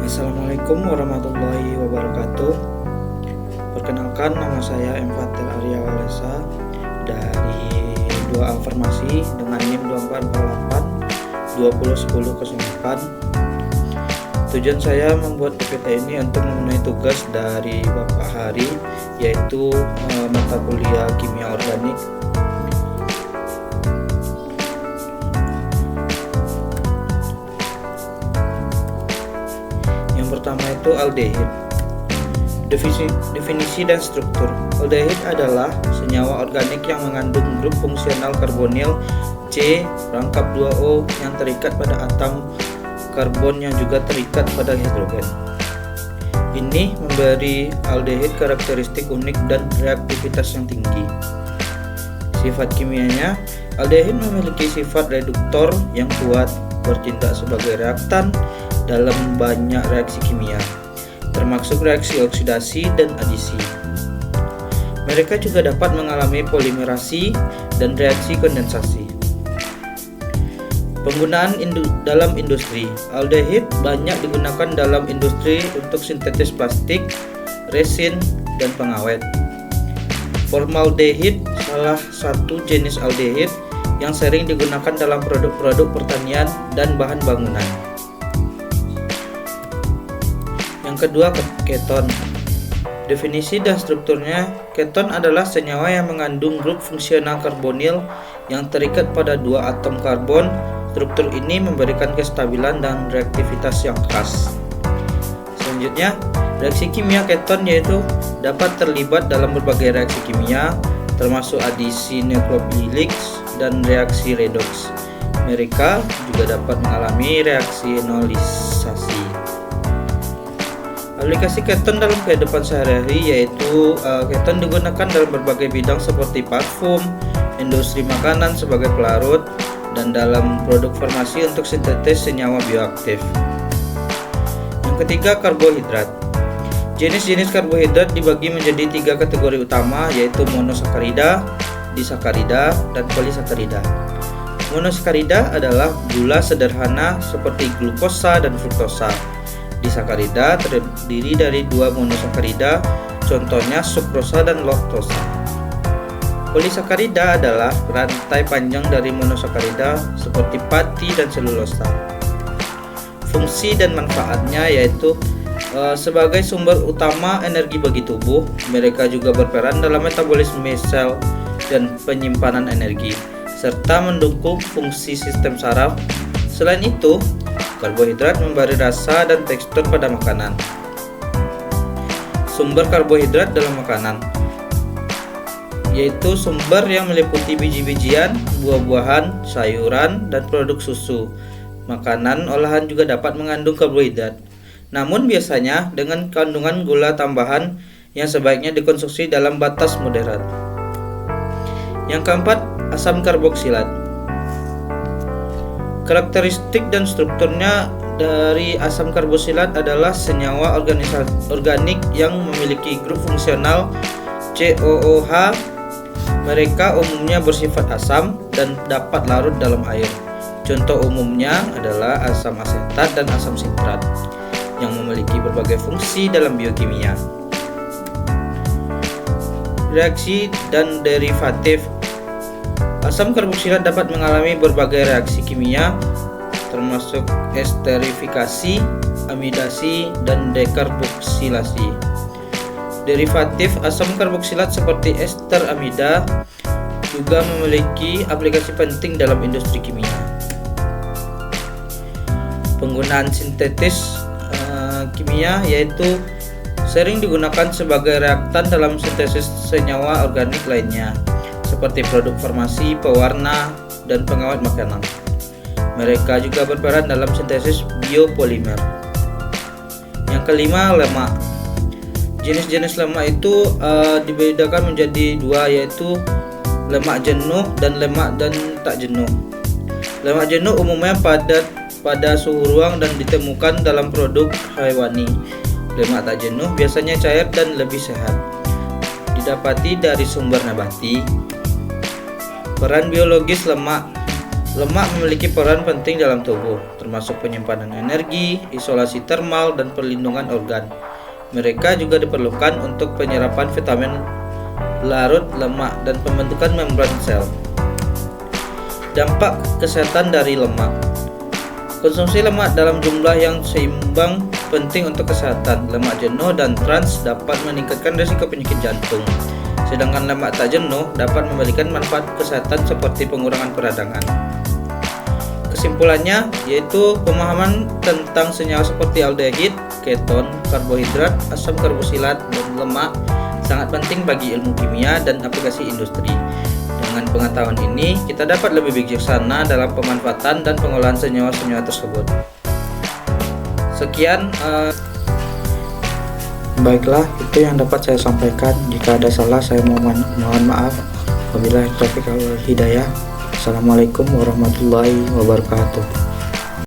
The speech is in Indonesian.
Assalamualaikum warahmatullahi wabarakatuh. Perkenalkan, nama saya M. Fatir Arya Walesa dari 2A Farmasi dengan NIM 2448 201008. Tujuan saya membuat PPT ini untuk memenuhi tugas dari Bapak Hari, yaitu mata kuliah kimia organik. Yang pertama itu aldehid. Definisi dan struktur. Aldehid adalah senyawa organik yang mengandung grup fungsional karbonil C rangkap 2O yang terikat pada atom karbon yang juga terikat pada hidrogen. Ini memberi aldehid karakteristik unik dan reaktivitas yang tinggi. Sifat kimianya, aldehid memiliki sifat reduktor yang kuat, bertindak sebagai reaktan dalam banyak reaksi kimia, termasuk reaksi oksidasi dan adisi. Mereka juga dapat mengalami polimerasi dan reaksi kondensasi. Penggunaan dalam industri. Aldehid banyak digunakan dalam industri untuk sintetis plastik, resin, dan pengawet. Formaldehid salah satu jenis aldehid yang sering digunakan dalam produk-produk pertanian dan bahan bangunan. Yang kedua, keton. Definisi dan strukturnya, keton adalah senyawa yang mengandung grup fungsional karbonil yang terikat pada dua atom karbon. Struktur ini memberikan kestabilan dan reaktivitas yang khas. Selanjutnya, reaksi kimia keton yaitu dapat terlibat dalam berbagai reaksi kimia, termasuk adisi nukleofilik dan reaksi redoks. Mereka juga dapat mengalami reaksi enolisasi. Aplikasi keton dalam kehidupan sehari-hari yaitu keton digunakan dalam berbagai bidang seperti parfum, industri makanan sebagai pelarut, dan dalam produk farmasi untuk sintetis senyawa bioaktif. Yang ketiga, karbohidrat. Jenis-jenis karbohidrat dibagi menjadi 3 kategori utama, yaitu monosakarida, disakarida, dan polisakarida. Monosakarida adalah gula sederhana seperti glukosa dan fruktosa. Disakarida terdiri dari 2 monosakarida, contohnya sukrosa dan laktosa. Polisakarida adalah rantai panjang dari monosakarida seperti pati dan selulosa. Fungsi dan manfaatnya yaitu sebagai sumber utama energi bagi tubuh. Mereka juga berperan dalam metabolisme sel dan penyimpanan energi, serta mendukung fungsi sistem saraf. Selain itu, karbohidrat memberi rasa dan tekstur pada makanan. Sumber karbohidrat dalam makanan yaitu sumber yang meliputi biji-bijian, buah-buahan, sayuran, dan produk susu. Makanan olahan juga dapat mengandung karbohidrat, namun biasanya dengan kandungan gula tambahan yang sebaiknya dikonsumsi dalam batas moderat. Yang keempat, asam karboksilat. Karakteristik dan strukturnya dari asam karboksilat adalah senyawa organik yang memiliki grup fungsional COOH. Mereka umumnya bersifat asam dan dapat larut dalam air. Contoh umumnya adalah asam asetat dan asam sitrat yang memiliki berbagai fungsi dalam biokimia. Reaksi dan derivatif. Asam karboksilat dapat mengalami berbagai reaksi kimia, termasuk esterifikasi, amidasi, dan dekarboksilasi. Derivatif asam karboksilat seperti ester amida juga memiliki aplikasi penting dalam industri kimia. Penggunaan sintetis kimia yaitu sering digunakan sebagai reaktan dalam sintesis senyawa organik lainnya, seperti produk farmasi, pewarna, dan pengawet makanan. Mereka juga berperan dalam sintesis biopolimer. Yang kelima, lemak. Jenis-jenis lemak itu dibedakan menjadi 2, yaitu lemak jenuh dan lemak dan tak jenuh. Lemak jenuh umumnya padat pada suhu ruang dan ditemukan dalam produk hewani. Lemak tak jenuh biasanya cair dan lebih sehat, didapati dari sumber nabati. Peran biologis lemak. Lemak memiliki peran penting dalam tubuh, termasuk penyimpanan energi, isolasi termal, dan perlindungan organ. Mereka juga diperlukan untuk penyerapan vitamin larut lemak dan pembentukan membran sel. Dampak kesehatan dari lemak. Konsumsi lemak dalam jumlah yang seimbang penting untuk kesehatan. Lemak jenuh dan trans dapat meningkatkan risiko penyakit jantung. Sedangkan lemak tak jenuh dapat memberikan manfaat kesehatan seperti pengurangan peradangan. Kesimpulannya yaitu pemahaman tentang senyawa seperti aldehid, keton, karbohidrat, asam karboksilat, dan lemak sangat penting bagi ilmu kimia dan aplikasi industri. Dengan pengetahuan ini, kita dapat lebih bijaksana dalam pemanfaatan dan pengolahan senyawa-senyawa tersebut. Sekian. Baiklah, itu yang dapat saya sampaikan. Jika ada salah, saya mohon maaf. Wabillahi taufiq wal hidayah. Assalamualaikum warahmatullahi wabarakatuh.